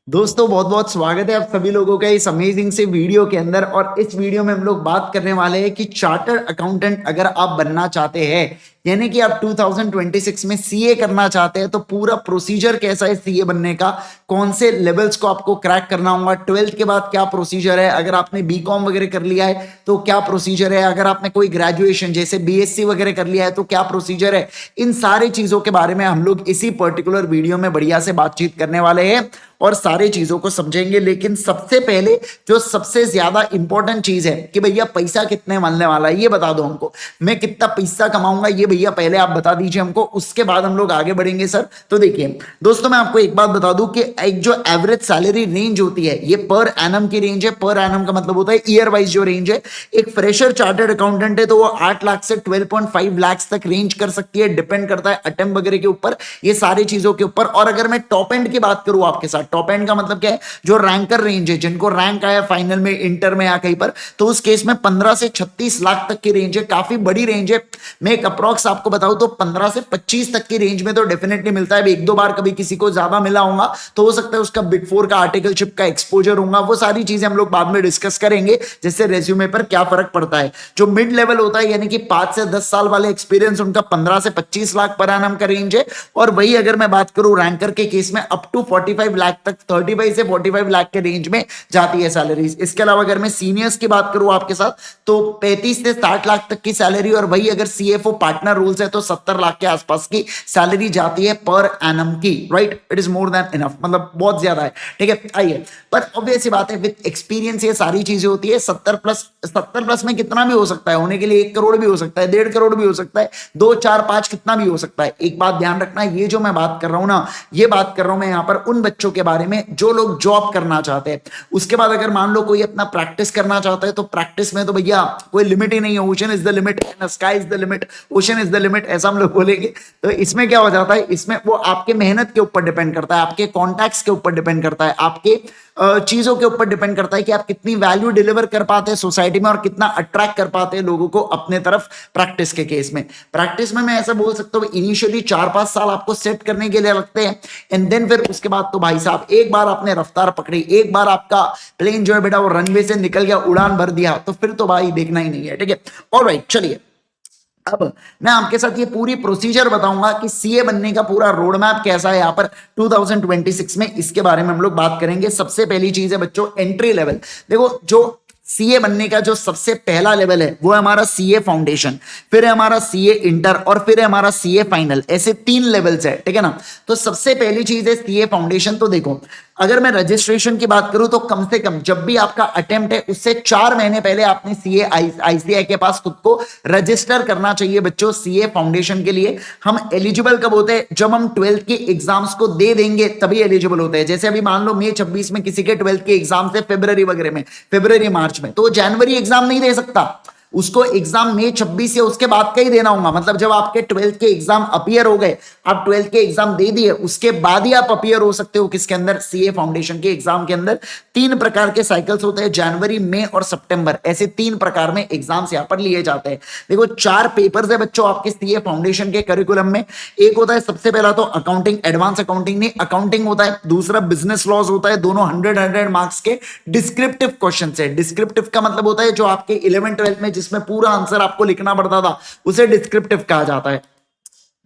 दोस्तों बहुत बहुत स्वागत है आप सभी लोगों का इस अमेजिंग से वीडियो के अंदर। और इस वीडियो में हम लोग बात करने वाले हैं कि चार्टर्ड अकाउंटेंट अगर आप बनना चाहते हैं, यानी कि आप 2026 में सीए करना चाहते हैं, तो पूरा प्रोसीजर कैसा है सीए बनने का, कौन से लेवल्स को आपको क्रैक करना होगा, 12th के बाद क्या प्रोसीजर है, अगर आपने बीकॉम वगैरह कर लिया है तो क्या प्रोसीजर है, अगर आपने कोई ग्रेजुएशन जैसे बीएससी वगैरह कर लिया है तो क्या प्रोसीजर है। इन सारी चीजों के बारे में हम लोग इसी पर्टिकुलर वीडियो में बढ़िया से बातचीत करने वाले हैं और सारी चीजों को समझेंगे। लेकिन सबसे पहले जो सबसे ज्यादा इंपॉर्टेंट चीज है कि भैया पैसा कितने मिलने वाला है ये बता दो हमको, मैं कितना पैसा कमाऊंगा ये भैया पहले आप बता दीजिए हमको, उसके बाद हम लोग आगे बढ़ेंगे सर। तो देखिए दोस्तों, मैं आपको एक बात बता दूं कि एक जो एवरेज सैलरी रेंज होती है ये पर एनम की रेंज है। पर एनम का मतलब होता है ईयर वाइज जो रेंज है। एक फ्रेशर चार्टर्ड अकाउंटेंट है तो वो 8 लाख से 12.5 लाख तक रेंज कर सकती है, डिपेंड करता है अटेम्प्ट वगैरह के ऊपर, ये सारी चीजों के ऊपर। और अगर मैं टॉप एंड की बात करूं आपके साथ, टॉप एंड का मतलब क्या है, जो रैंकर रेंज है, जिनको रैंक आया फाइनल में, इंटर में या कहीं पर, तो उस केस में 15 से 36 लाख तक की रेंज है, काफी बड़ी रेंज है। मैं एक अप्रॉक्स आपको बताऊं तो 15 से 25 तक की रेंज में तो डेफिनेटली मिलता है। एक दो बार कभी किसी को ज्यादा मिला होगा तो हो सकता है उसका बिग फोर का आर्टिकलशिप का एक्सपोजर होगा, वो सारी चीजें हम लोग बाद में डिस्कस करेंगे, जैसे रेज्यूमे पर क्या फर्क पड़ता है। जो मिड लेवल होता है यानी कि 5 से 10 साल वाले एक्सपीरियंस, उनका 15 से 25 लाख पर एनम का रेंज है। और वही अगर मैं बात करूं रैंकर के केस में अप टू 45 लाख तक, 35 से 45 लाख के रेंज में जाती है सैलरीज। इसके अलावा अगर मैं सीनियर्स की बात करूं आपके साथ तो 35 से 60 लाख तक की सैलरी, और वही अगर सीएफओ पार्टनर रूल्स है तो 70 लाख के आसपास की सैलरी जाती है पर एनम की। Right, it is more than enough, मतलब बहुत ज्यादा है। ठीक है, आइए, पर ऑब्वियस सी बात है विद एक्सपीरियंस ये सारी चीजें होती है। 70 प्लस में कितना भी हो सकता है, होने के लिए 1 करोड़ भी हो सकता है, 1.5 करोड़ भी हो सकता है, 2 4 5 कितना भी हो सकता है। एक बात ध्यान रखना, ये जो मैं बात कर रहा हूं ना, ये बात कर रहा हूं मैं यहां पर उन बच्चों के बारे में जो लोग जॉब करना चाहते हैं। उसके बाद अगर मान लो कोई अपना प्रैक्टिस करना चाहता है तो प्रैक्टिस में तो भैया कोई लिमिट ही नहीं है, ocean is the limit, sky is the limit, ocean is the limit, ऐसा हम लोग बोलेंगे। तो इसमें क्या हो जाता है, इसमें वो आपके मेहनत के ऊपर डिपेंड करता है, आपके कॉन्टैक्ट्स के ऊपर डिपेंड करता है, आपके चीजों के ऊपर डिपेंड करता है कि आप कितनी वैल्यू डिलीवर कर पाते हैं सोसाइटी में और कितना अट्रैक्ट कर पाते हैं लोगों को अपने तरफ। प्रैक्टिस के केस में, प्रैक्टिस में मैं ऐसा बोल सकता हूं इनिशियली 4-5 साल आपको सेट करने के लिए लगते हैं, एंड देन फिर उसके बाद तो भाई साहब एक बार आपने रफ्तार पकड़ी, एक बार आपका प्लेन जो है बेटा वो रनवे से निकल गया, उड़ान भर दिया, तो फिर तो भाई देखना ही नहीं है। ठीक है, ऑलराइट, चलिए अब मैं आपके साथ ये पूरी प्रोसीजर बताऊंगा कि सीए बनने का पूरा रोड मैप कैसा है यहाँ पर 2026 में, इसके बारे में हम लोग बात करेंगे। सबसे पहली चीज है बच्चों एंट्री लेवल। देखो, जो सीए बनने का जो सबसे पहला लेवल है वो है हमारा सीए फाउंडेशन, फिर है हमारा सीए इंटर और फिर है हमारा सीए फाइनल, ऐसे 3 लेवल्स है। ठीक है ना, तो सबसे पहली चीज है सीए फाउंडेशन। तो देखो, अगर मैं रजिस्ट्रेशन की बात करूं तो कम से कम जब भी आपका अटेम्प्ट है उससे 4 महीने पहले आपने सीए आईसीआई के पास खुद को रजिस्टर करना चाहिए बच्चों सीए फाउंडेशन के लिए। हम एलिजिबल कब होते हैं, जब हम 12th के एग्जाम्स को दे देंगे तभी एलिजिबल होते हैं। जैसे अभी मान लो मई 26 में किसी के 12th के एग्जाम से फरवरी वगैरह में, फरवरी मार्च में, तो जनवरी एग्जाम नहीं दे सकता, उसको एग्जाम मई 26 या उसके बाद का ही देना होगा। मतलब जब आपके 12th के एग्जाम अपीयर हो गए, आप 12th के एग्जाम दे दिए, उसके बाद ही आप अपीयर हो सकते हो किसके अंदर, सीए फाउंडेशन के एग्जाम के अंदर। 3 प्रकार के साइकिल्स होते हैं, जनवरी, मई और सितंबर, ऐसे 3 प्रकार में एग्जाम्स यहां पर लिए जाते हैं। देखो 4 पेपर्स है बच्चों आपके सीए फाउंडेशन के करिकुलम में। एक होता है सबसे पहला तो अकाउंटिंग, एडवांस अकाउंटिंग नहीं, अकाउंटिंग होता है। दूसरा बिजनेस लॉज होता है, दोनों 100 मार्क्स के डिस्क्रिप्टिव क्वेश्चन है। डिस्क्रिप्टिव का मतलब होता है जो आपके 11th-12th में जिसमें पूरा आंसर आपको लिखना पड़ता था उसे डिस्क्रिप्टिव कहा जाता है।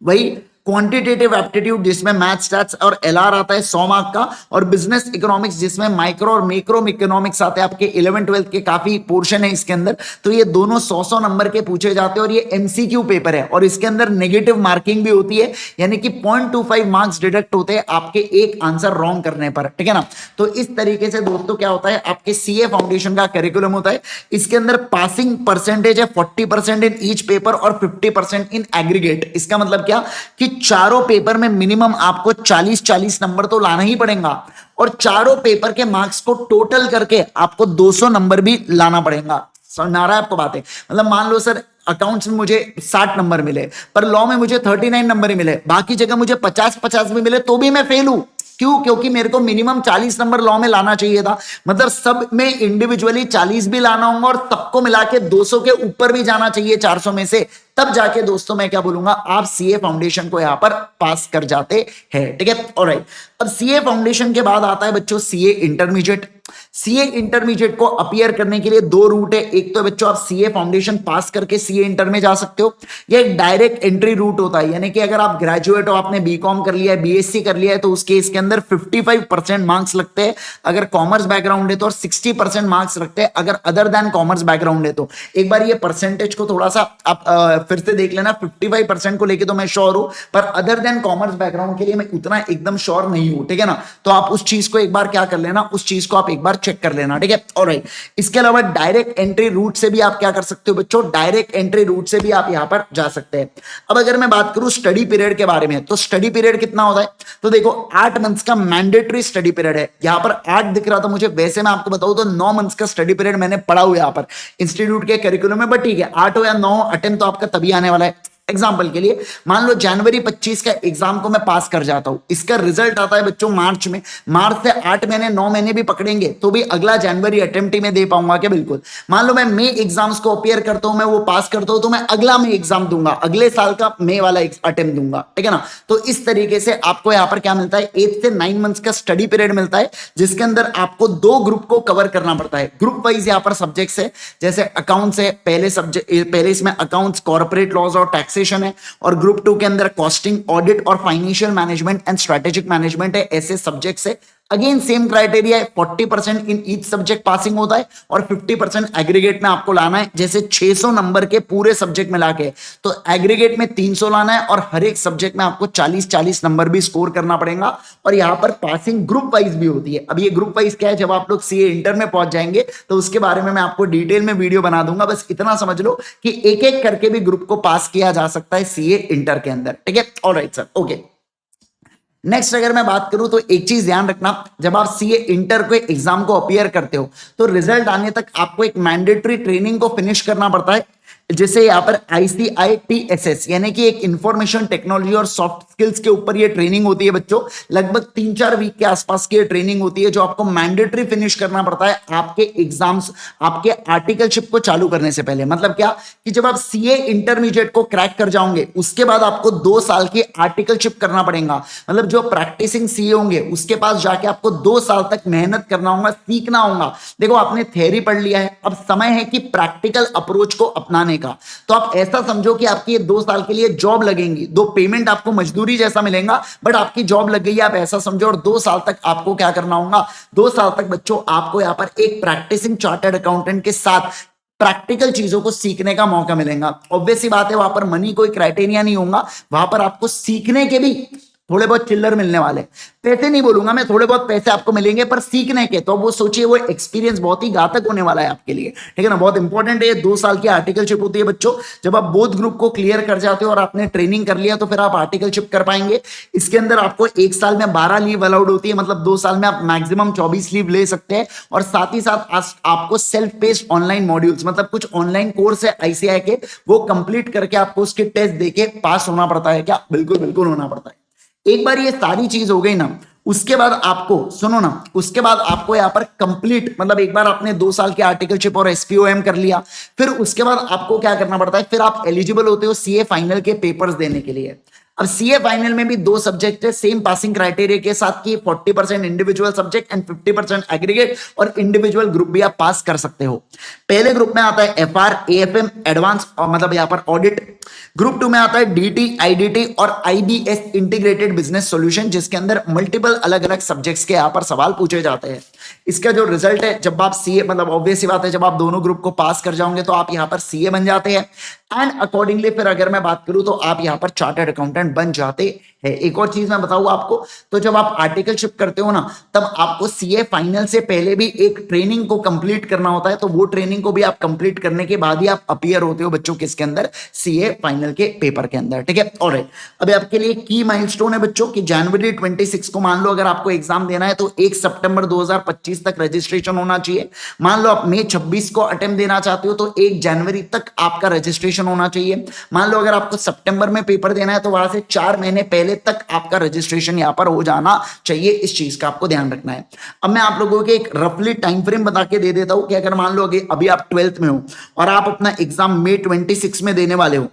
वही क्वांटिटेटिव एप्टीट्यूड जिसमें मैथ, स्टैट्स और एलआर आता है 100 मार्क का, और बिजनेस इकोनॉमिक्स जिसमें माइक्रो और मैक्रो इकोनॉमिक्स आते हैं। आपके 11th-12th के काफी पोर्शन है इसके अंदर, तो ये दोनों 100 नंबर के पूछे जाते हैं और ये एमसीक्यू पेपर है और इसके अंदर नेगेटिव मार्किंग भी होती है, यानी कि 0.25 मार्क्स डिडक्ट होते हैं आपके एक आंसर रॉन्ग करने पर। ठीक है ना, तो इस तरीके से दोस्तों क्या होता है, आपके सीए फाउंडेशन का करिकुलम होता है। इसके अंदर पासिंग परसेंटेज है 40% इन ईच पेपर और 50% इन एग्रीगेट। इसका मतलब क्या कि चारों पेपर में मिनिमम आपको 40-40 नंबर तो लाना ही पड़ेगा, और चारों पेपर के मार्क्स को टोटल करके आपको 200 नंबर भी लाना पड़ेगा। समझ आ रहा है आपको बातें? मतलब मान लो सर अकाउंट्स में मुझे 60 नंबर मिले, पर लॉ में मुझे 39 नंबर ही मिले, बाकी जगह मुझे 50-50 भी मिले तो भी मैं फेल हूं, क्यों? क्योंकि मेरे को मिनिमम 40 नंबर लॉ में लाना चाहिए था, मतलब सब में इंडिविजुअली 40 भी लाना होगा और सबको मिला के 200 के ऊपर भी जाना चाहिए 400 में से, तब जाके दोस्तों मैं क्या बोलूंगा, आप सीए फाउंडेशन को यहां पर पास कर जाते हैं। ठीक है, ऑलराइट। अब सीए फाउंडेशन के बाद आता है बच्चों सीए इंटरमीडिएट। सीए इंटरमीडिएट को अपीयर करने के लिए दो रूट है, एक तो बच्चों आप सीए फाउंडेशन पास करके सीए इंटर में जा सकते हो, यह एक डायरेक्ट एंट्री रूट होता है, यानी कि अगर आप ग्रेजुएट हो, आपने बीकॉम कर लिया है, बीएससी कर लिया है, तो उसके इसके अंदर 55% मार्क्स लगते हैं अगर कॉमर्स बैकग्राउंड है तो, और 60% मार्क्स लगते हैं अगर अदर देन कॉमर्स बैकग्राउंड है तो। एक बार ये परसेंटेज को थोड़ा सा आप फिर से देख लेना, 55% को लेके तो मैं श्योर हूं, पर अदर देन कॉमर्स बैकग्राउंड के लिए मैं उतना एकदम श्योर नहीं हूं। ठीक है ना, तो आप उस चीज को एक बार क्या कर लेना, उस चीज को आप एक बार चेक कर लेना। ठीक है, ऑलराइट। इसके अलावा डायरेक्ट एंट्री रूट से भी आप क्या कर सकते हो बच्चों, डायरेक्ट एंट्री रूट से भी आप यहां पर जा सकते हैं। अब अगर मैं बात करूं स्टडी पीरियड के बारे में, तो स्टडी पीरियड कितना होता है, तो देखो 8 मंथ्स का मैंडेटरी स्टडी पीरियड है। यहां पर 8 दिख रहा था मुझे, वैसे मैं आपको बताऊं तो 9 मंथ्स का स्टडी पीरियड मैंने पढ़ा हुआ यहां पर इंस्टीट्यूट के करिकुलम में, बट ठीक है 8 हो या 9 अटेम्प्ट तो आपका तभी आने वाला है। एग्जाम्पल के लिए मान लो जनवरी 25 का एग्जाम को मैं पास कर जाता हूं, इसका रिजल्ट आता है बच्चों मार्च में, मार्च से 8 महीने 9 महीने भी पकड़ेंगे तो भी अगला जनवरी अटेम्प्ट ही मैं दे पाऊंगा क्या? बिल्कुल। मान लो मैं मई एग्जाम्स को अपियर करता हूं, मैं वो पास करता हूं, तो मैं अगला मई एग्जाम दूंगा, अगले साल का मई वाला अटेम्प्ट दूंगा। ठीक है ना, तो इस तरीके से आपको यहां पर क्या मिलता है, 8 से 9 मंथ्स का स्टडी पीरियड मिलता है, जिसके अंदर आपको 2 ग्रुप को कवर करना पड़ता है। ग्रुप वाइज यहां पर सब्जेक्ट्स है, जैसे अकाउंट्स है, पहले सब्जेक्ट पहले इसमें अकाउंट्स, कॉर्पोरेट लॉज और टैक्सेशन है, और ग्रुप 2 के अंदर कॉस्टिंग, ऑडिट और financial management and strategic management है। ऐसे सब्जेक्ट्स है, अगेन सेम क्राइटेरिया है, 40% इन ईच सब्जेक्ट पासिंग होता है और 50% एग्रीगेट में आपको लाना है। जैसे 600 नंबर के पूरे सब्जेक्ट मिला के, तो एग्रीगेट में 300 लाना है और हर एक सब्जेक्ट में आपको 40-40 नंबर भी स्कोर करना पड़ेगा। और यहां पर पासिंग ग्रुप वाइज भी होती है। अब ये ग्रुप वाइज क्या है, जब आप लोग सीए इंटर में पहुंच जाएंगे तो उसके बारे में मैं आपको डिटेल में वीडियो बना दूंगा, बस इतना समझ लो कि एक एक करके भी ग्रुप को पास किया जा सकता है सीए इंटर के अंदर। ठीक है, ऑलराइट सर, ओके। नेक्स्ट अगर मैं बात करूं तो एक चीज ध्यान रखना, जब आप सीए इंटर के एग्जाम को अपीयर करते हो तो रिजल्ट आने तक आपको एक मैंडेटरी ट्रेनिंग को फिनिश करना पड़ता है, जैसे यहाँ पर ICITSS यानी कि एक इंफॉर्मेशन टेक्नोलॉजी और सॉफ्ट स्किल्स के ऊपर ये ट्रेनिंग होती है बच्चों। लगभग 3-4 वीक के आसपास की ट्रेनिंग होती है, जो आपको मैंडेटरी फिनिश करना पड़ता है आपके एग्जाम्स, आपके आर्टिकलशिप को चालू करने से पहले। मतलब क्या कि जब आप सीए इंटरमीडिएट को क्रैक कर जाओगे उसके बाद आपको 2 साल की आर्टिकलशिप करना पड़ेगा। मतलब जो प्रैक्टिसिंग सीए होंगे उसके पास जाके आपको 2 साल तक मेहनत करना होगा, सीखना होगा। देखो आपने थ्योरी पढ़ लिया है, अब समय है कि प्रैक्टिकल अप्रोच को अपनाने का। तो आप ऐसा समझो कि आपकी 2 साल के लिए जॉब लगेंगी, 2 पेमेंट आपको मजदूरी जैसा मिलेगा, बट आपकी जॉब लग गई है, आप ऐसा समझो। और 2 साल तक आपको क्या करना होगा, 2 साल तक बच्चों आपको यहां पर एक प्रैक्टिसिंग चार्टर्ड अकाउंटेंट के साथ प्रैक्टिकल चीजों को सीखने का मौका मिलेगा। ऑब्वियस सी बात है, वहां पर मनी कोई क्राइटेरिया नहीं होगा, वहां पर आपको सीखने के भी थोड़े बहुत चिल्लर मिलने वाले, पैसे नहीं बोलूंगा मैं, थोड़े बहुत पैसे आपको मिलेंगे पर सीखने के। तो वो सोचिए वो एक्सपीरियंस बहुत ही घातक होने वाला है आपके लिए। ठीक है ना, बहुत इंपॉर्टेंट है। ये 2 साल की आर्टिकलशिप होती है बच्चों। जब आप बोथ ग्रुप को क्लियर कर जाते हो और आपने ट्रेनिंग कर लिया तो फिर आप आर्टिकलशिप कर पाएंगे। इसके अंदर आपको 1 साल में 12 लीव अलाउड होती है, मतलब 2 साल में आप मैक्सिमम 24 लीव ले सकते हैं। और साथ ही साथ आपको सेल्फ पेस्ड ऑनलाइन मॉड्यूल्स, मतलब कुछ ऑनलाइन कोर्स है ICI के, वो कंप्लीट करके आपको उसके टेस्ट देके पास होना पड़ता है। क्या? बिल्कुल बिल्कुल होना पड़ता है। एक बार ये सारी चीज हो गई ना, उसके बाद आपको सुनो ना, उसके बाद आपको यहाँ पर कंप्लीट, मतलब एक बार आपने 2 साल की आर्टिकलशिप और SPOM कर लिया, फिर उसके बाद आपको क्या करना पड़ता है, फिर आप एलिजिबल होते हो सीए फाइनल के पेपर्स देने के लिए। अब सीए फाइनल में भी 2 सब्जेक्ट है सेम पासिंग क्राइटेरिया के साथ की 40% इंडिविजुअल सब्जेक्ट एंड 50% एग्रीगेट, और इंडिविजुअल ग्रुप भी आप पास कर सकते हो। पहले ग्रुप में आता है FR AFM एडवांस, और मतलब यहाँ पर ऑडिट। ग्रुप 2 में आता है DT IDT और IBS इंटीग्रेटेड बिजनेस सॉल्यूशन, जिसके अंदर मल्टीपल अलग अलग सब्जेक्ट्स के यहाँ पर सवाल पूछे जाते हैं। इसका जो रिजल्ट है, जब आप सीए, मतलब ऑब्वियस सी बात है, जब आप दोनों ग्रुप को पास कर जाओगे तो आप यहाँ पर सीए बन जाते हैं। एंड अकॉर्डिंगली फिर अगर मैं बात करूं तो आप यहाँ पर चार्टर्ड अकाउंटेंट बन जाते हैं। एक और चीज मैं बताऊं आपको, तो जब आप आर्टिकलशिप करते हो ना, तब आपको सीए फाइनल से पहले भी एक ट्रेनिंग को कंप्लीट करना होता है। तो वो ट्रेनिंग को भी आप कंप्लीट करने के बाद ही आप अपीयर होते हो बच्चों किसके अंदर, सीए फाइनल के पेपर के अंदर। ठीक है, ऑलराइट। अब आपके लिए की माइलस्टोन है बच्चों कि जनवरी 26 को मान लो अगर आपको एग्जाम देना है तो 1 सितंबर 2025 तक रजिस्ट्रेशन होना चाहिए। मान लो आप मई 26 को अटेम्प्ट देना चाहते हो तो 1 जनवरी तक आपका रजिस्ट्रेशन होना चाहिए। मान लो अगर आपको सितंबर में पेपर देना है तो वहां से 4 महीने पहले पहले तक आपका रजिस्ट्रेशन यहाँ पर हो जाना चाहिए। इस चीज का आपको ध्यान रखना है। अब मैं आप लोगों के एक रफली टाइम फ्रेम बता के दे देता हूं कि अगर मान लो अभी आप 12th में हो और आप अपना एग्जाम मई 26 में देने वाले हो,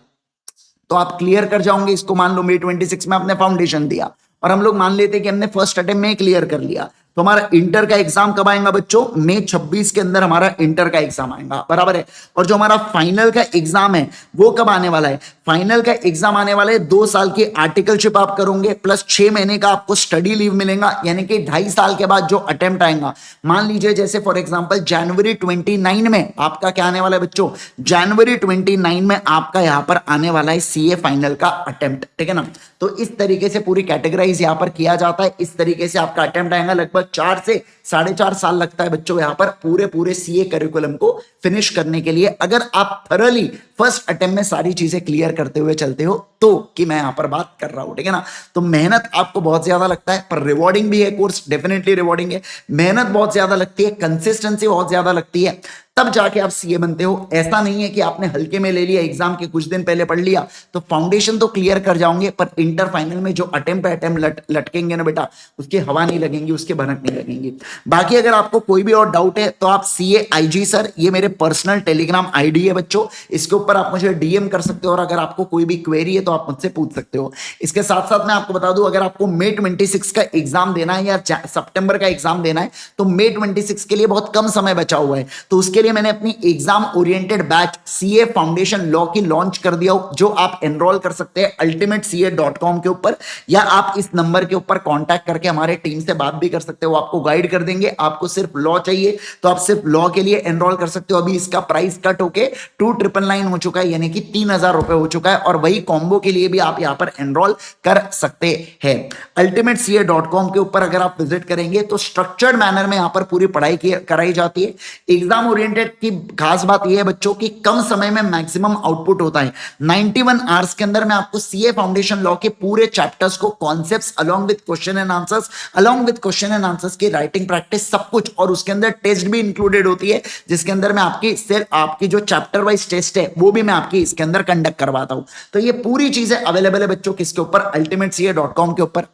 तो आप क्लियर कर जाओगे इसको। मान लो मई 26 में आपने फाउंडेशन दिया और हम लोग मान लेते हैं कि हमने फर्स्ट अटेम्प्ट में क्लियर कर लिया, तो हमारा इंटर का एग्जाम कब आएगा बच्चों? मई 26 के अंदर हमारा इंटर का एग्जाम आएगा, बराबर है। और जो हमारा फाइनल का एग्जाम है वो कब आने वाला है? फाइनल का एग्जाम आने वाला है 2 साल की आर्टिकलशिप आप करोगे प्लस 6 महीने का आपको स्टडी लीव मिलेगा, यानी कि 2.5 साल के बाद जो अटेम्प्ट आएगा। मान लीजिए जैसे फॉर एग्जांपल जनवरी 29 में आपका क्या आने वाला है बच्चों? जनवरी 29 में आपका यहां पर आने वाला है सीए फाइनल का अटेम्प्ट, ठीक है ना। तो इस तरीके से पूरी कैटेगराइज यहां पर किया जाता है। इस तरीके से आपका अटेम्प्ट आएगा। लगभग 4 से 4.5 साल लगता है बच्चों यहां पर पूरे सीए करिकुलम को फिनिश करने के लिए, अगर आप थरली फर्स्ट अटेम्प्ट में सारी चीजें क्लियर करते हुए चलते हो तो, कि मैं यहां पर बात कर रहा हूं, ठीक है ना। तो मेहनत आपको बहुत ज्यादा लगता है पर रिवॉर्डिंग भी है कोर्स, डेफिनेटली रिवॉर्डिंग है। मेहनत बहुत ज्यादा लगती है, कंसिस्टेंसी बहुत ज्यादा लगती है, तब जाके आप सीए बनते हो। ऐसा नहीं है कि आपने हल्के में ले लिया, एग्जाम के कुछ दिन पहले पढ़ लिया तो फाउंडेशन तो क्लियर कर जाओगे, पर इंटर फाइनल में जो अटेम्प्ट लटकेंगे ना बेटा, उसकी हवा नहीं लगेंगी, उसके भनक नहीं लगेंगी। बाकी अगर आपको कोई भी और डाउट है तो आप सीए आईजी सर, ये मेरे पर्सनल टेलीग्राम आईडी है बच्चों, इसके ऊपर आप मुझे डीएम कर सकते हो और अगर आपको कोई भी क्वेरी है तो आप मुझसे पूछ सकते हो। इसके साथ साथ मैं आपको बता दूं, अगर आपको मई 26 का एग्जाम देना है या सितंबर का एग्जाम देना है तो मई 26 के लिए बहुत कम समय बचा हुआ है, तो उसके लिए मैंने अपनी exam oriented batch CA foundation law की लॉन्च कर दिया, जो आप एनरोल कर सकते हैं ultimatece.com के ऊपर, या आप इस नंबर के ऊपर कांटेक्ट करके हमारे टीम से बात भी कर सकते हो, आपको गाइड कर देंगे। आपको सिर्फ लॉ चाहिए तो आप सिर्फ लॉ के लिए एनरोल कर सकते हो। अभी इसका प्राइस कट होके 2999 हो चुका है, यानी कि 3000 रुपए हो चुका है, और वही कॉम्बो के लिए भी आप यहां पर एनरोल कर सकते हैं। ultimatece.com के ऊपर अगर आप विजिट करेंगे तो स्ट्रक्चर्ड मैनर में यहां पर पूरी पढ़ाई कराई जाती है। एग्जाम ओरिएंटेड की खास बात यह है बच्चों की कम समय में मैक्सिमम आउटपुट होता है। 91 आवर्स के अंदर मैं आपको सीए फाउंडेशन लॉ के पूरे चैप्टर्स को, concepts along with question and answers की राइटिंग प्रैक्टिस सब कुछ, और उसके अंदर टेस्ट भी इंक्लूडेड होती है, जिसके अंदर मैं आपकी सिर्फ आपकी जो चैप्टर वाइज टेस्ट है वो भी मैं आपकी इसके अंदर कंडक्ट करवाता हूं। तो ये पूरी चीजें अवेलेबल है बच्चों किसके ऊपर? ultimatece.com के ऊपर।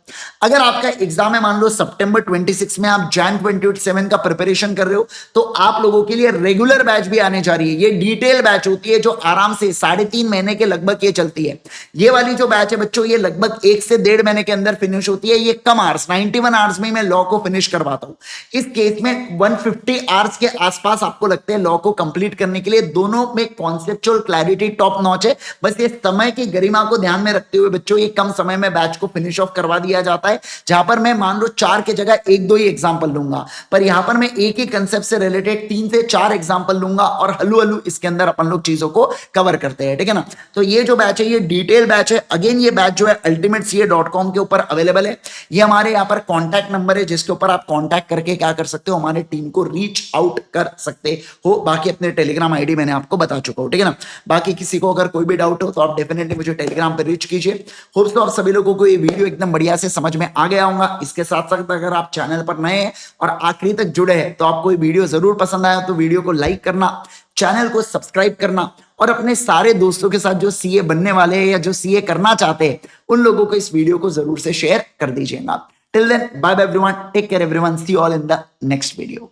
अगर आपका एग्जाम है मान लो सितंबर 26 में, आप जैन 27 का प्रिपरेशन कर रहे हो, तो आप लोगों के लिए रेगुलर बैच भी आने जा रही है। ये डिटेल बैच होती है जो आराम से 3.5 महीने के लगभग ये चलती है। ये वाली जो बैच है बच्चों, ये लगभग 1 से 1.5 महीने के अंदर फिनिश होती है। ये कम आवर्स 91 आवर्स में मैं लॉ को फिनिश करवाता हूं। इस केस में 150 आवर्स के आसपास आपको लगते हैं लॉ को कंप्लीट करने के लिए। दोनों में कॉन्सेप्चुअल क्लैरिटी टॉप नॉच है। बस ये समय की गरिमा को ध्यान में रखते हुए बच्चों ये कम समय में बैच को फिनिश ऑफ करवा दिया जाता है, जहां पर मैं मान लो 4 की जगह 1-2 ही एग्जांपल लूंगा, पर यहां पर मैं एक ही कंसेप्ट से रिलेटेड 3 से 4 एग्जांपल लूंगा और हल्लू इसके अंदर अपन लोग चीजों को कवर करते हैं, ठीक है ना। तो ये जो बैच है ये डिटेल बैच है। अगेन ये बैच जो है ultimatece.com के ऊपर अवेलेबल है। ये हमारे यहाँ पर कॉन्टैक्ट नंबर है जिसके ऊपर आप कॉन्टैक्ट करके क्या कर सकते हो, हमारे टीम को रीच आउट कर सकते हो। बाकी अपने टेलीग्राम आईडी मैंने आपको बता चुका हूं, ठीक है ना। बाकी किसी को अगर कोई भी डाउट हो तो आप डेफिनेटली मुझे टेलीग्राम पर रीच कीजिए। होप्स तो आप सभी लोगों को ये वीडियो एकदम बढ़िया से समझ में आ गया होगा। इसके साथ साथ अगर आप चैनल पर नए हैं और आखिरी तक जुड़े हैं तो आपको ये वीडियो जरूर पसंद आया तो वीडियो को लाइक करना, चैनल को सब्सक्राइब करना और अपने सारे दोस्तों के साथ जो सीए बनने वाले हैं या जो सीए करना चाहते हैं उन लोगों को इस वीडियो को जरूर से शेयर कर दीजिएगा। Till then bye bye everyone, take care everyone, see you all in the next video.